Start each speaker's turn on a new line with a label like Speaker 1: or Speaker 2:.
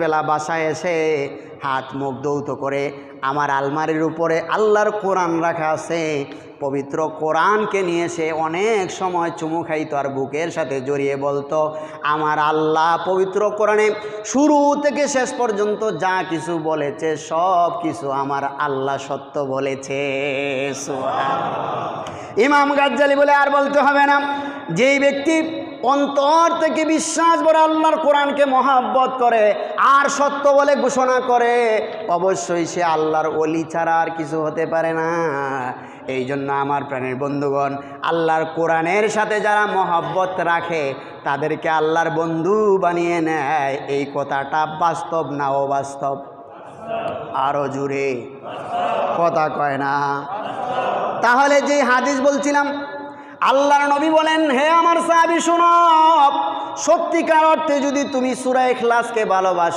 Speaker 1: বেলা বাসায় এসে হাত মুখ ধৌত করে আমার আলমারির উপরে আল্লাহর কোরআন রাখা আছে, পবিত্র কোরআনকে নিয়ে সে অনেক সময় চুমু খাইতো আর বুকের সাথে জড়িয়ে বলতো, আমার আল্লাহ পবিত্র কোরআনে শুরু থেকে শেষ পর্যন্ত যা কিছু বলেছে সব কিছু আমার আল্লাহ সত্য বলেছে। ইমাম গাজ্জালী বলে, আর বলতে হবে না, যেই ব্যক্তি অন্তর থেকে বিশ্বাস ভরে আল্লাহর কোরআনকে মহাব্বত করে আর সত্য বলে ঘোষণা করে, অবশ্যই সে আল্লাহর ওলি ছাড়া আর কিছু হতে পারে না। এই জন্য আমার প্রাণের বন্ধুগণ, আল্লাহর কোরআনের সাথে যারা মহাব্বত রাখে তাদেরকে আল্লাহর বন্ধু বানিয়ে নেয়। এই কথাটা বাস্তব না অবাস্তব? আরো জুড়ে কথা কয় না? তাহলে যে হাদিস বলছিলাম, আল্লাহর নবী বলেন, হে আমার সাহাবী শোনো, সত্যিকার অর্থে যদি তুমি সূরা ইখলাসকে ভালোবাসো